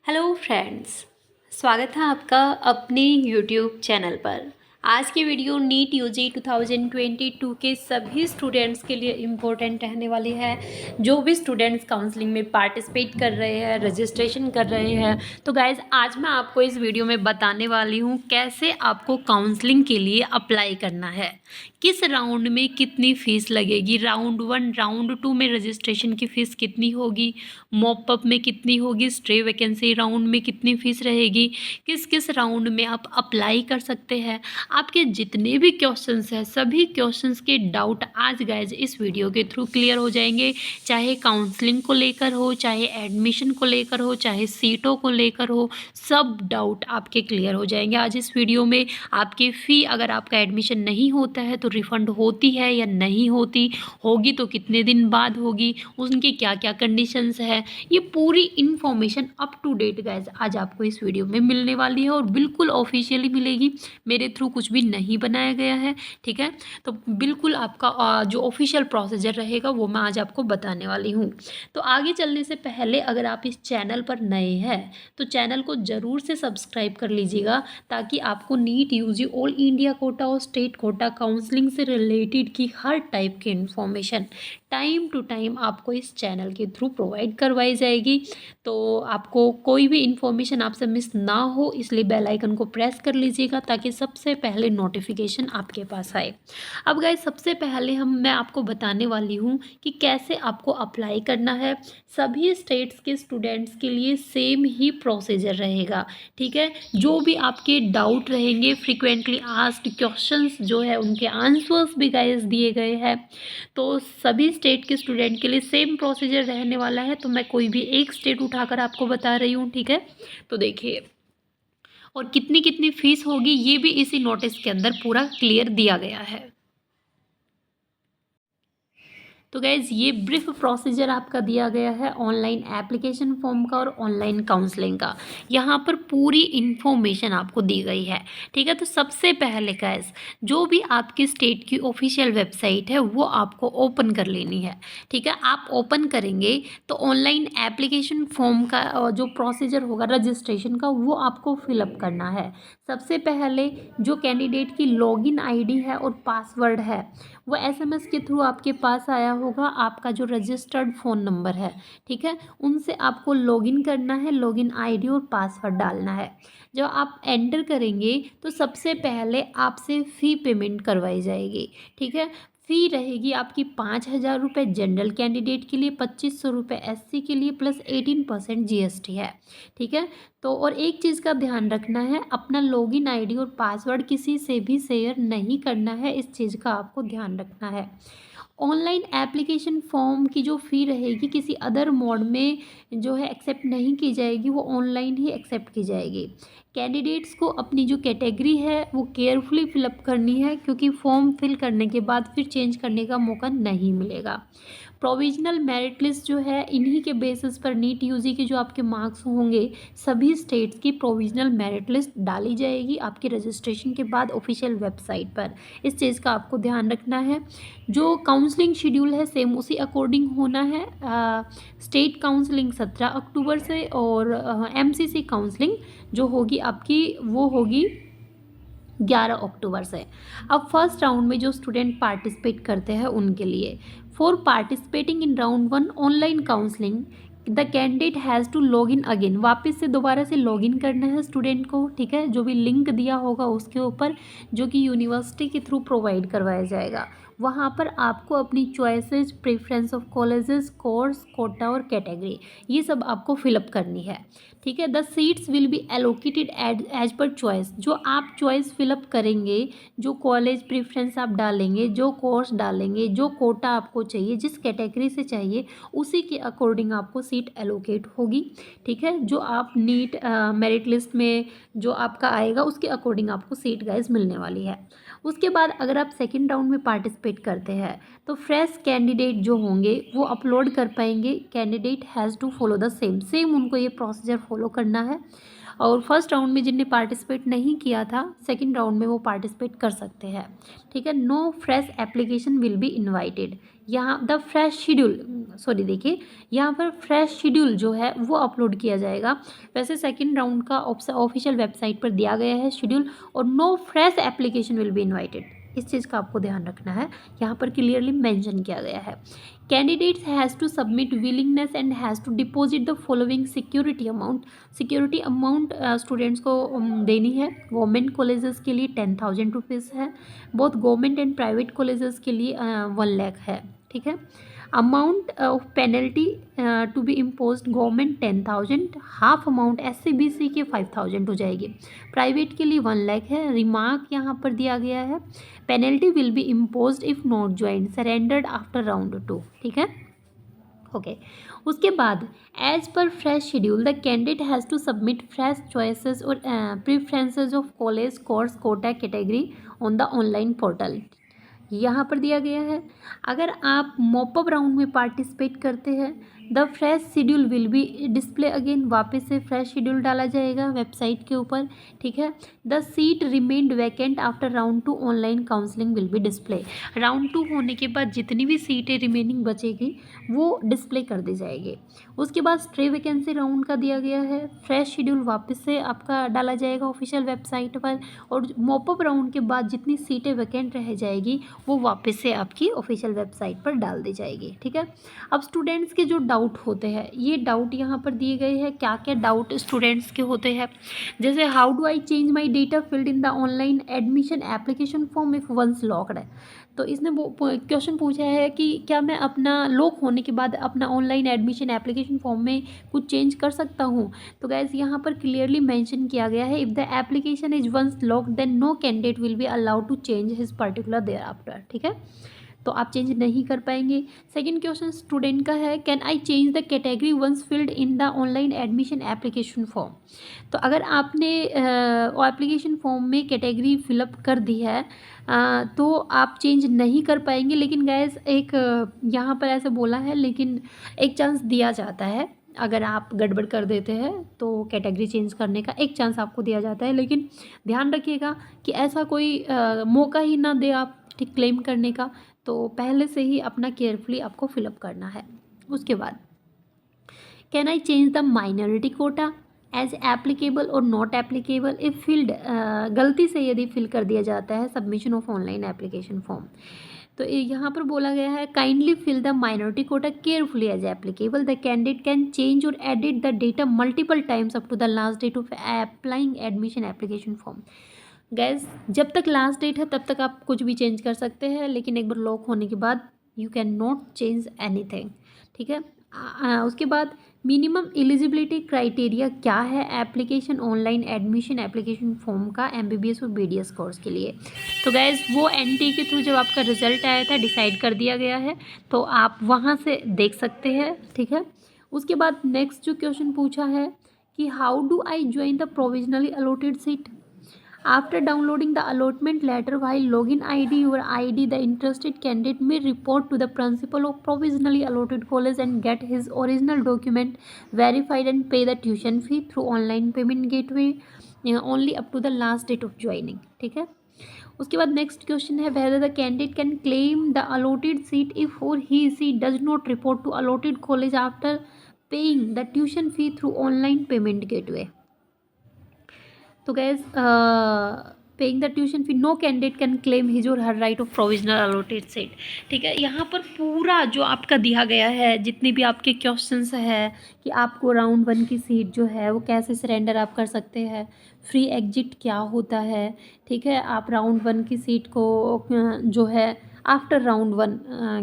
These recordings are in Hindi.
हेलो फ्रेंड्स, स्वागत है आपका अपने यूट्यूब चैनल पर। आज की वीडियो नीट यूजी 2022 के सभी स्टूडेंट्स के लिए इम्पोर्टेंट रहने वाली है। जो भी स्टूडेंट्स काउंसलिंग में पार्टिसिपेट कर रहे हैं, रजिस्ट्रेशन कर रहे हैं, तो गाइज़ आज मैं आपको इस वीडियो में बताने वाली हूँ कैसे आपको काउंसलिंग के लिए अप्लाई करना है, किस राउंड में कितनी फ़ीस लगेगी, राउंड 1 राउंड 2 में रजिस्ट्रेशन की फ़ीस कितनी होगी, मॉप अप में कितनी होगी, स्ट्रे वैकेंसी राउंड में कितनी फ़ीस रहेगी, किस किस राउंड में आप अप्लाई कर सकते हैं। आपके जितने भी क्वेश्चंस हैं सभी क्वेश्चंस के डाउट आज गाइज इस वीडियो के थ्रू क्लियर हो जाएंगे। चाहे काउंसलिंग को लेकर हो, चाहे एडमिशन को लेकर हो, चाहे सीटों को लेकर हो, सब डाउट आपके क्लियर हो जाएंगे आज इस वीडियो में। आपकी फ़ी अगर आपका एडमिशन नहीं होता है तो रिफ़ंड होती है या नहीं होती, होगी तो कितने दिन बाद होगी, उनकी क्या क्या कंडीशंस है, ये पूरी information up to date guys आज आपको इस वीडियो में मिलने वाली है और बिल्कुल ऑफिशियली मिलेगी। मेरे थ्रू कुछ भी नहीं बनाया गया है, ठीक है। तो बिल्कुल आपका जो ऑफिशियल प्रोसीजर रहेगा वो मैं आज आपको बताने वाली हूँ। तो आगे चलने से पहले अगर आप इस चैनल पर नए हैं तो चैनल को ज़रूर से सब्सक्राइब कर लीजिएगा, ताकि आपको NEET UG all India quota और स्टेट कोटा काउंसलिंग से रिलेटेड की हर टाइप की इन्फॉर्मेशन टाइम टू टाइम आपको इस चैनल के थ्रू प्रोवाइड करवाई जाएगी। तो आपको कोई भी इन्फॉर्मेशन आपसे मिस ना हो, इसलिए बेल आइकन को प्रेस कर लीजिएगा ताकि सबसे पहले नोटिफिकेशन आपके पास आए। अब गाइस सबसे पहले मैं आपको बताने वाली हूँ कि कैसे आपको अप्लाई करना है। सभी स्टेट्स के स्टूडेंट्स के लिए सेम ही प्रोसीजर रहेगा, ठीक है। जो भी आपके डाउट रहेंगे, फ्रिक्वेंटली आस्क्ड क्वेश्चंस जो है उनके आंसर्स भी गाइस दिए गए हैं। तो सभी स्टेट के स्टूडेंट के लिए सेम प्रोसीजर रहने वाला है। तो मैं कोई भी एक स्टेट उठाकर आपको बता रही हूँ, ठीक है। तो देखिए, और कितनी कितनी फीस होगी ये भी इसी नोटिस के अंदर पूरा क्लियर दिया गया है। तो गैज़ ये ब्रीफ प्रोसीजर आपका दिया गया है ऑनलाइन एप्लीकेशन फॉर्म का और ऑनलाइन काउंसलिंग का। यहाँ पर पूरी इन्फॉर्मेशन आपको दी गई है, ठीक है। तो सबसे पहले गैज़ जो भी आपके स्टेट की ऑफिशियल वेबसाइट है वो आपको ओपन कर लेनी है, ठीक है। आप ओपन करेंगे तो ऑनलाइन एप्लीकेशन फॉर्म का जो प्रोसीजर होगा रजिस्ट्रेशन का वो आपको फिलअप करना है। सबसे पहले जो कैंडिडेट की लॉगिन आईडी है और पासवर्ड है वो एसएमएस के थ्रू आपके पास आया होगा, आपका जो रजिस्टर्ड फ़ोन नंबर है, ठीक है, उनसे आपको लॉगिन करना है, लॉगिन आईडी और पासवर्ड डालना है। जब आप एंटर करेंगे तो सबसे पहले आपसे फ़ी पेमेंट करवाई जाएगी, ठीक है। फ़ी रहेगी आपकी 5,000 रुपये जनरल कैंडिडेट के लिए, 2,500 रुपये एससी के लिए, प्लस 18% जीएसटी है, ठीक है। तो और एक चीज़ का ध्यान रखना है, अपना लॉगिन आईडी और पासवर्ड किसी से भी शेयर नहीं करना है, इस चीज़ का आपको ध्यान रखना है। ऑनलाइन एप्लीकेशन फॉर्म की जो फ़ी रहेगी किसी अदर मोड में जो है एक्सेप्ट नहीं की जाएगी, वो ऑनलाइन ही एक्सेप्ट की जाएगी। कैंडिडेट्स को अपनी जो कैटेगरी है वो केयरफुली फिलअप करनी है, क्योंकि फॉर्म फिल करने के बाद फिर चेंज करने का मौका नहीं मिलेगा। प्रोविजनल मेरिट लिस्ट जो है इन्हीं के बेसिस पर नीट यूजी के जो आपके मार्क्स होंगे सभी स्टेट्स की प्रोविजनल मेरिट लिस्ट डाली जाएगी आपके रजिस्ट्रेशन के बाद ऑफिशियल वेबसाइट पर। इस चीज़ का आपको ध्यान रखना है। जो काउंसलिंग शेड्यूल है सेम उसी अकॉर्डिंग होना है। स्टेट काउंसलिंग 17 अक्टूबर से और एमसीसी काउंसलिंग जो होगी आपकी वो होगी 11 अक्टूबर से। अब फर्स्ट राउंड में जो स्टूडेंट पार्टिसिपेट करते हैं उनके लिए, for participating in round 1 online counselling the candidate has to log in again, वापस से दोबारा से लॉग इन करना है स्टूडेंट को, ठीक है। जो भी लिंक दिया होगा उसके ऊपर, जो कि यूनिवर्सिटी के थ्रू प्रोवाइड करवाया जाएगा, वहाँ पर आपको अपनी choices, preference of colleges, course, quota और कैटेगरी ये सब आपको फिलअप करनी है, ठीक है। The seats will be allocated as per choice, जो आप चॉइस फिलअप करेंगे, जो कॉलेज प्रेफरेंस आप डालेंगे, जो कोर्स डालेंगे, जो कोटा आपको चाहिए, जिस कैटेगरी से चाहिए उसी के अकॉर्डिंग आपको सीट एलोकेट होगी, ठीक है। जो आप नीट मेरिट लिस्ट में जो आपका आएगा उसके अकॉर्डिंग आपको सीट गाइज मिलने वाली है। उसके बाद अगर आप सेकेंड राउंड में पार्टिसिपेट पार्टिसिपेट करते हैं। तो फ्रेश कैंडिडेट जो होंगे वो अपलोड कर पाएंगे। Candidate has to follow the same उनको ये प्रोसीजर फॉलो करना है। और फर्स्ट राउंड में जिनने पार्टिसिपेट नहीं किया था, सेकंड राउंड में वो पार्टिसिपेट कर सकते हैं। ठीक है। No fresh application will be invited. यहाँ द फ्रेश शेड्यूल, सॉरी देखिए यहाँ पर फ्रेश शेड्यूल जो है वो अपलोड किया जाएगा। वैसे सेकंड राउंड का ऑफिशियल वेबसाइट पर दिया गया है शेड्यूल। और no fresh application will be invited, इस चीज़ का आपको ध्यान रखना है, यहाँ पर क्लियरली मेंशन किया गया है। Candidates has to submit willingness and has to deposit the following security amount. Security amount students को देनी है। गवर्नमेंट कॉलेजेस के लिए 10,000 रुपीज़ है। बहुत गवर्नमेंट एंड प्राइवेट कॉलेजेस के लिए 1 लाख है। ठीक है। Amount of penalty to be impose government 10,000, half amount SCBC के 5,000 हो जाएगी। प्राइवेट के लिए 1 लाख है। रिमार्क यहाँ पर दिया गया है, penalty will be impose if not joint surrendered after round 2। ठीक है। ओके। उसके बाद as per fresh schedule the candidate has to submit fresh choices और preferences of college course quota category on the online portal. यहाँ पर दिया गया है, अगर आप मॉपअप राउंड में पार्टिसिपेट करते हैं the fresh schedule will be display again, वापस से फ्रेश शेड्यूल डाला जाएगा वेबसाइट के ऊपर। ठीक है। The seat remained vacant after round 2 online counselling will be display. Round 2 होने के बाद जितनी भी सीटें रिमेनिंग बचेगी वो डिस्प्ले कर दी जाएगी। उसके बाद स्ट्रे वैकेंसी राउंड का दिया गया है, फ्रेश शेड्यूल वापस से आपका डाला जाएगा ऑफिशियल वेबसाइट पर। और मॉपअप राउंड के बाद जितनी सीटें वैकेंट रह जाएगी वो वापस से आपकी ऑफिशियल वेबसाइट पर डाल दी जाएगी। ठीक है। अब स्टूडेंट्स के जो डाउट होते हैं, ये डाउट यहाँ पर दिए गए हैं। क्या क्या डाउट स्टूडेंट्स के होते हैं, जैसे how do I change my data field in the online admission application form if once locked है। तो इसने वो क्वेश्चन पूछा है कि क्या मैं अपना लॉक होने के बाद अपना ऑनलाइन एडमिशन एप्लीकेशन फॉर्म में कुछ चेंज कर सकता हूँ। तो गाइस यहाँ पर क्लियरली मेंशन किया गया है, if the application is once locked then no candidate will be allowed to change his particular thereafter. ठीक है। तो आप चेंज नहीं कर पाएंगे। सेकंड क्वेश्चन स्टूडेंट का है, can I change the category once filled in the online admission application form. तो अगर आपने एप्लीकेशन फॉर्म में कैटेगरी फिलअप कर दी है तो आप चेंज नहीं कर पाएंगे। लेकिन गैस एक यहाँ पर ऐसे बोला है, लेकिन एक चांस दिया जाता है। अगर आप गड़बड़ कर देते हैं तो कैटेगरी चेंज करने का एक चांस आपको दिया जाता है। लेकिन ध्यान रखिएगा कि ऐसा कोई मौका ही ना दे आप ठीक क्लेम करने का। तो पहले से ही अपना केयरफुली आपको फिलअप करना है। उसके बाद can I change the minority quota as applicable और नॉट एप्लीकेबल इफ फील्ड, गलती से यदि फिल कर दिया जाता है submission of online application form. तो यहाँ पर बोला गया है, kindly fill the minority quota carefully as applicable, the candidate can change और edit the data multiple times up to the last date of applying admission application form. गैस जब तक लास्ट डेट है तब तक आप कुछ भी चेंज कर सकते हैं, लेकिन एक बार लॉक होने के बाद you can not change anything. ठीक है। उसके बाद मिनिमम एलिजिबिलिटी क्राइटेरिया क्या है application online admission application form का MBBS और BDS कोर्स के लिए। तो गैस वो NT के थ्रू जब आपका रिजल्ट आया था डिसाइड कर दिया गया है, तो आप वहाँ से देख सकते हैं। ठीक है। उसके बाद नेक्स्ट जो क्वेश्चन पूछा है कि how do I join the provisionally allotted seat. After downloading the allotment letter while login ID, the interested candidate may report to the principal of provisionally allotted college and get his original document verified and pay the tuition fee through online payment gateway only up to the last date of joining. ठीक है। उसके बाद नेक्स्ट क्वेश्चन है, whether the candidate can claim the allotted seat if or she does not report to allotted college after paying the tuition fee through online payment gateway. तो गैस paying the tuition fee no candidate can claim his or her right of provisional allotted seat. ठीक है। यहाँ पर पूरा जो आपका दिया गया है, जितने भी आपके क्वेश्चंस है कि आपको राउंड 1 की सीट जो है वो कैसे सरेंडर आप कर सकते हैं, फ्री एग्जिट क्या होता है। ठीक है। आप राउंड 1 की सीट को जो है आफ्टर राउंड 1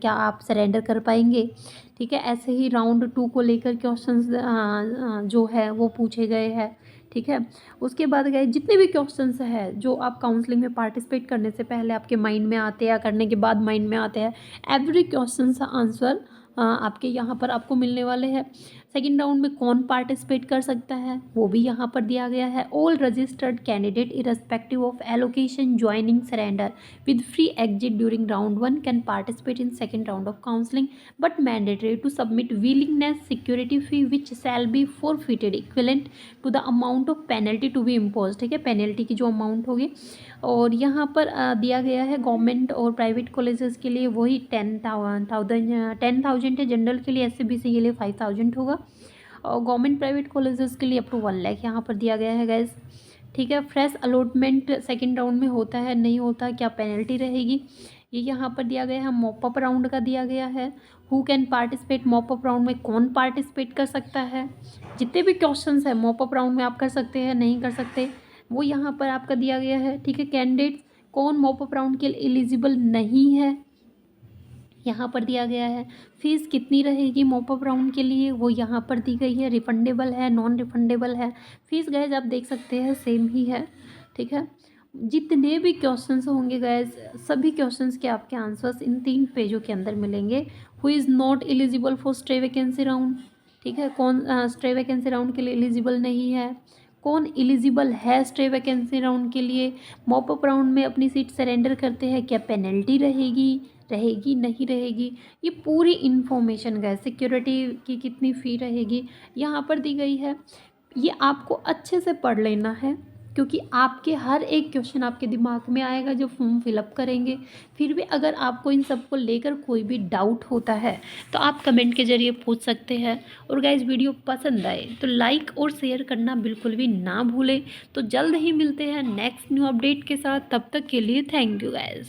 क्या आप सरेंडर कर पाएंगे। ठीक है। ऐसे ही राउंड 2 को लेकर क्वेश्चंस जो है वो पूछे गए हैं। ठीक है। उसके बाद गए जितने भी क्वेश्चंस हैं जो आप काउंसलिंग में पार्टिसिपेट करने से पहले आपके माइंड में आते हैं या करने के बाद माइंड में आते हैं, एवरी क्वेश्चन का आंसर आपके यहाँ पर आपको मिलने वाले हैं। सेकंड राउंड में कौन पार्टिसिपेट कर सकता है वो भी यहाँ पर दिया गया है। All registered candidate irrespective of allocation joining surrender with free exit during round 1 can participate in second round of counselling but mandatory to submit willingness security fee which shall be forfeited equivalent to the amount of penalty to be impose. ठीक है, पेनल्टी की जो अमाउंट होगी। और यहाँ पर दिया गया है गवर्नमेंट और प्राइवेट कॉलेजेस के लिए वही 10,000 है। जनरल के लिए SC/BC के लिए 5,000 होगा। और गवर्नमेंट प्राइवेट कॉलेजेस के लिए अप टू 1 लाख यहाँ पर दिया गया है गाइस। ठीक है, फ्रेश अलॉटमेंट सेकंड राउंड में होता है नहीं होता, क्या पेनल्टी रहेगी, ये यहाँ पर दिया गया है। मॉपअप राउंड का दिया गया है। Who can participate, mop up round में कौन पार्टिसिपेट कर सकता है। जितने भी क्वेश्चंस है मॉपअप राउंड में आप कर सकते हैं, नहीं कर सकते वो यहाँ पर आपका दिया गया है। ठीक है, कैंडिडेट्स कौन मॉपअप राउंड के लिए एलिजिबल नहीं है यहाँ पर दिया गया है। फीस कितनी रहेगी मॉपअप राउंड के लिए वो यहाँ पर दी गई है। रिफंडेबल है, नॉन रिफंडेबल है। फीस गाइज आप देख सकते हैं सेम ही है। ठीक है, जितने भी क्वेश्चंस होंगे गाइज सभी क्वेश्चंस के आपके आंसर्स इन 3 पेजों के अंदर मिलेंगे। Who is not eligible for stay vacancy round. ठीक है, कौन स्टे वैकेंसी राउंड के लिए एलिजिबल नहीं है, कौन एलिजिबल है स्टे वैकेंसी राउंड के लिए। मॉपअप राउंड में अपनी सीट सरेंडर करते हैं, क्या पेनल्टी रहेगी नहीं रहेगी, ये पूरी इन्फॉर्मेशन गए। सिक्योरिटी की कितनी फ़ी रहेगी यहाँ पर दी गई है। ये आपको अच्छे से पढ़ लेना है क्योंकि आपके हर एक क्वेश्चन आपके दिमाग में आएगा जब फॉर्म फिलअप करेंगे। फिर भी अगर आपको इन सब को लेकर कोई भी डाउट होता है तो आप कमेंट के ज़रिए पूछ सकते हैं। और गाइज वीडियो पसंद आए तो लाइक और शेयर करना बिल्कुल भी ना भूलें। तो जल्द ही मिलते हैं नेक्स्ट न्यू अपडेट के साथ, तब तक के लिए थैंक यू गाइज।